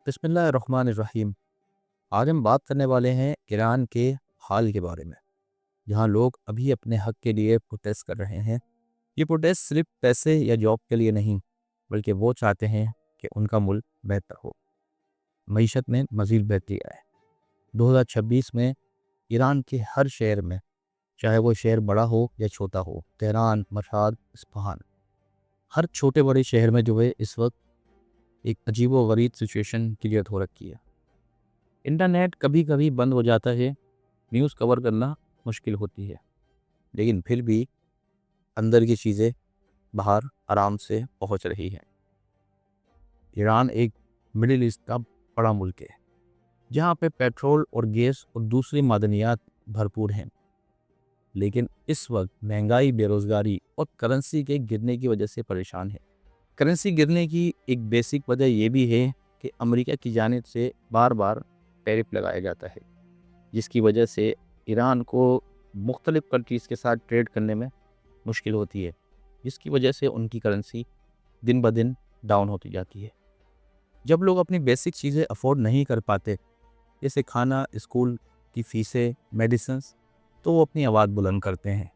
بسم اللہ الرحمن الرحیم۔ آج ہم بات کرنے والے ہیں ایران کے حال کے بارے میں، جہاں لوگ ابھی اپنے حق کے لیے پروٹیسٹ کر رہے ہیں۔ یہ پروٹیسٹ صرف پیسے یا جاب کے لیے نہیں، بلکہ وہ چاہتے ہیں کہ ان کا ملک بہتر ہو، معیشت میں مزید بہتری آئے۔ 2026 میں ایران کے ہر شہر میں، چاہے وہ شہر بڑا ہو یا چھوٹا ہو، تہران، مشہد، اصفہان، ہر چھوٹے بڑے شہر میں جو ہے اس وقت ایک عجیب و غریب سچویشن کریٹ ہو رکھی ہے۔ انٹرنیٹ کبھی کبھی بند ہو جاتا ہے، نیوز کور کرنا مشکل ہوتی ہے، لیکن پھر بھی اندر کی چیزیں باہر آرام سے پہنچ رہی ہیں۔ ایران ایک مڈل ایسٹ کا بڑا ملک ہے، جہاں پہ پیٹرول اور گیس اور دوسری معدنیات بھرپور ہیں، لیکن اس وقت مہنگائی، بے روزگاری اور کرنسی کے گرنے کی وجہ سے پریشان ہے۔ کرنسی گرنے کی ایک بیسک وجہ یہ بھی ہے کہ امریکہ کی جانب سے بار بار ٹیرف لگایا جاتا ہے، جس کی وجہ سے ایران کو مختلف کنٹریز کے ساتھ ٹریڈ کرنے میں مشکل ہوتی ہے، جس کی وجہ سے ان کی کرنسی دن بدن ڈاؤن ہوتی جاتی ہے۔ جب لوگ اپنی بیسک چیزیں افورڈ نہیں کر پاتے، جیسے کھانا، اسکول کی فیسیں، میڈیسنز، تو وہ اپنی آواز بلند کرتے ہیں۔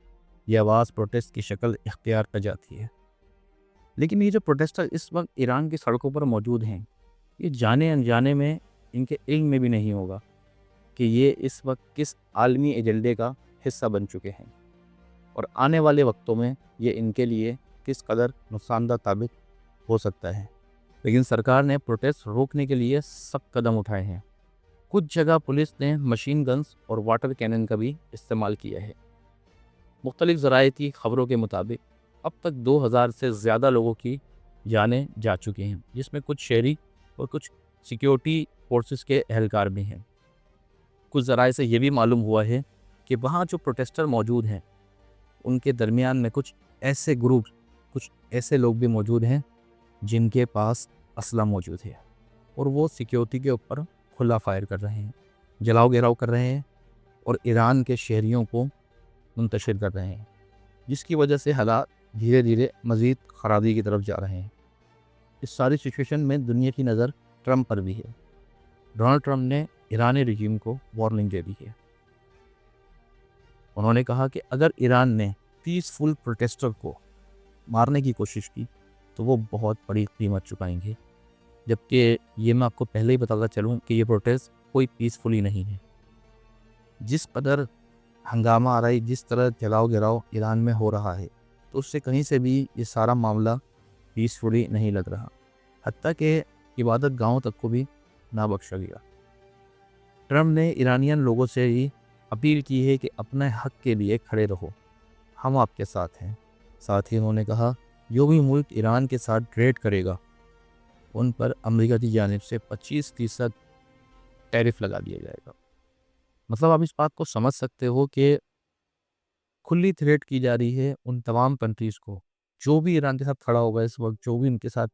یہ آواز پروٹیسٹ کی شکل اختیار کر جاتی ہے۔ لیکن یہ جو پروٹیسٹر اس وقت ایران کی سڑکوں پر موجود ہیں، یہ جانے انجانے میں ان کے علم میں بھی نہیں ہوگا کہ یہ اس وقت کس عالمی ایجنڈے کا حصہ بن چکے ہیں، اور آنے والے وقتوں میں یہ ان کے لیے کس قدر نقصان دہ ثابت ہو سکتا ہے۔ لیکن سرکار نے پروٹیسٹ روکنے کے لیے سخت قدم اٹھائے ہیں۔ کچھ جگہ پولیس نے مشین گنز اور واٹر کینن کا بھی استعمال کیا ہے۔ مختلف ذرائع کی خبروں کے مطابق اب تک 2000 سے زیادہ لوگوں کی جانیں جا چکی ہیں، جس میں کچھ شہری اور کچھ سیکیورٹی فورسز کے اہلکار بھی ہیں۔ کچھ ذرائع سے یہ بھی معلوم ہوا ہے کہ وہاں جو پروٹیسٹر موجود ہیں، ان کے درمیان میں کچھ ایسے گروپ، کچھ ایسے لوگ بھی موجود ہیں جن کے پاس اسلحہ موجود ہے، اور وہ سیکیورٹی کے اوپر کھلا فائر کر رہے ہیں، جلاؤ گھیراؤ کر رہے ہیں، اور ایران کے شہریوں کو منتشر کر رہے ہیں، جس کی وجہ سے حالات دھیرے دھیرے مزید خرابی کی طرف جا رہے ہیں۔ اس ساری سچویشن میں دنیا کی نظر ٹرمپ پر بھی ہے۔ ڈونلڈ ٹرمپ نے ایرانی رجیم کو وارننگ دے دی ہے۔ انہوں نے کہا کہ اگر ایران نے پیسفل پروٹیسٹر کو مارنے کی کوشش کی تو وہ بہت بڑی قیمت چکائیں گے، جبکہ یہ میں آپ کو پہلے ہی بتاتا چلوں کہ یہ پروٹیسٹ کوئی پیسفلی نہیں ہے۔ جس قدر ہنگامہ آ رہا ہے، جس طرح جلاؤ گھراؤ ایران میں ہو رہا ہے، تو اس سے کہیں سے بھی یہ سارا معاملہ پیسفلی نہیں لگ رہا، حتیٰ کہ عبادت گاہوں تک کو بھی نہ بخشا گیا۔ ٹرمپ نے ایرانین لوگوں سے ہی اپیل کی ہے کہ اپنے حق کے لیے کھڑے رہو، ہم آپ کے ساتھ ہیں۔ ساتھ ہی انہوں نے کہا جو بھی ملک ایران کے ساتھ ٹریڈ کرے گا ان پر امریکہ کی جانب سے 25% ٹیرف لگا دیا جائے گا۔ مطلب آپ اس بات کو سمجھ سکتے ہو کہ کھلی تھریٹ کی جا رہی ہے ان تمام کنٹریز کو، جو بھی ایران کے ساتھ کھڑا ہوگا اس وقت، جو بھی ان کے ساتھ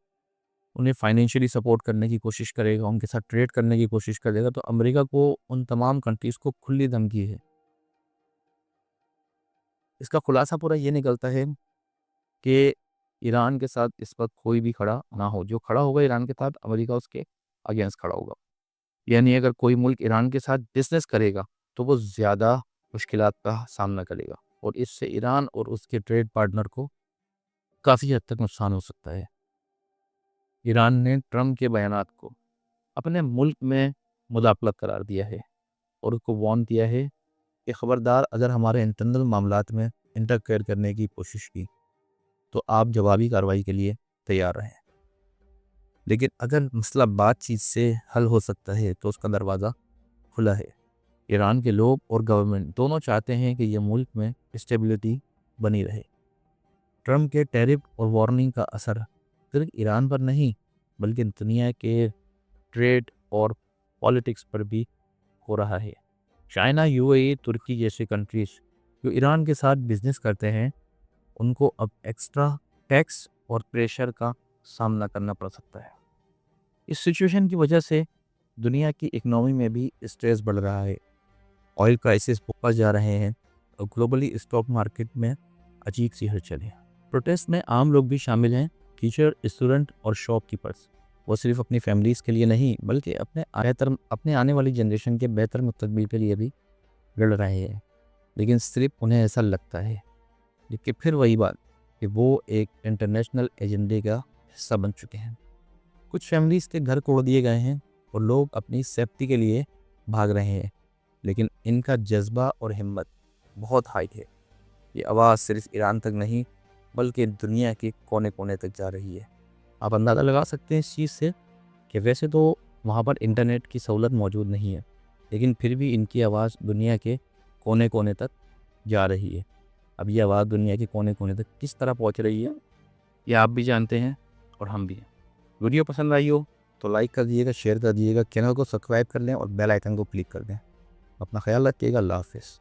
انہیں فائنینشلی سپورٹ کرنے کی کوشش کرے گا، ان کے ساتھ ٹریڈ کرنے کی کوشش کرے گا، تو امریکہ کو ان تمام کنٹریز کو کھلی دھمکی ہے۔ اس کا خلاصہ پورا یہ نکلتا ہے کہ ایران کے ساتھ اس وقت کوئی بھی کھڑا نہ ہو، جو کھڑا ہوگا ایران کے ساتھ، امریکہ اس کے اگینسٹ کھڑا ہوگا۔ یعنی اگر کوئی ملک ایران کے ساتھ بزنس کرے گا تو وہ زیادہ مشکلات کا سامنا کرے گا، اور اس سے ایران اور اس کے ٹریڈ پارٹنر کو کافی حد تک نقصان ہو سکتا ہے۔ ایران نے ٹرمپ کے بیانات کو اپنے ملک میں مداخلت قرار دیا ہے، اور اس کو وارن کیا ہے کہ خبردار اگر ہمارے انٹرنل معاملات میں انٹرفیئر کرنے کی کوشش کی تو آپ جوابی کارروائی کے لیے تیار رہیں۔ لیکن اگر مسئلہ بات چیت سے حل ہو سکتا ہے تو اس کا دروازہ کھلا ہے۔ ایران کے لوگ اور گورنمنٹ دونوں چاہتے ہیں کہ یہ ملک میں اسٹیبلٹی بنی رہے۔ ٹرمپ کے ٹیرف اور وارننگ کا اثر صرف ایران پر نہیں بلکہ دنیا کے ٹریڈ اور پالیٹکس پر بھی ہو رہا ہے۔ چائنا، UAE، ترکی جیسے کنٹریز جو ایران کے ساتھ بزنس کرتے ہیں، ان کو اب ایکسٹرا ٹیکس اور پریشر کا سامنا کرنا پڑ سکتا ہے۔ اس سچویشن کی وجہ سے دنیا کی اکنامی میں بھی اسٹریس بڑھ رہا ہے، آئل پرائسز اوپر جا رہے ہیں، اور گلوبلی اسٹاک مارکیٹ میں عجیب سی ہلچل ہے۔ پروٹیسٹ میں عام لوگ بھی شامل ہیں، ٹیچر، اسٹوڈنٹ اور شاپ کیپرز۔ وہ صرف اپنی فیملیز کے لیے نہیں بلکہ اپنے آنے والی جنریشن کے بہتر مستقبل کے لیے بھی لڑ رہے ہیں، لیکن صرف انہیں ایسا لگتا ہے کہ پھر وہی بات کہ وہ ایک انٹرنیشنل ایجنڈے کا حصہ بن چکے ہیں۔ کچھ فیملیز کے گھر توڑ دیے گئے ہیں اور لوگ اپنی سیفٹی کے لیے بھاگ رہے ہیں، لیکن ان کا جذبہ اور ہمت بہت ہائی ہے۔ یہ آواز صرف ایران تک نہیں بلکہ دنیا کے کونے کونے تک جا رہی ہے۔ آپ اندازہ لگا سکتے ہیں اس چیز سے کہ ویسے تو وہاں پر انٹرنیٹ کی سہولت موجود نہیں ہے، لیکن پھر بھی ان کی آواز دنیا کے کونے کونے تک جا رہی ہے۔ اب یہ آواز دنیا کے کونے کونے تک کس طرح پہنچ رہی ہے یہ آپ بھی جانتے ہیں اور ہم بھی ہیں۔ ویڈیو پسند آئی ہو تو لائک کر دیجیے گا، شیئر کر دیجیے گا، چینل کو سبسکرائب کر لیں اور بیل آئیکن کو کلک کر دیں۔ اپنا خیال رکھیے گا۔ اللہ حافظ۔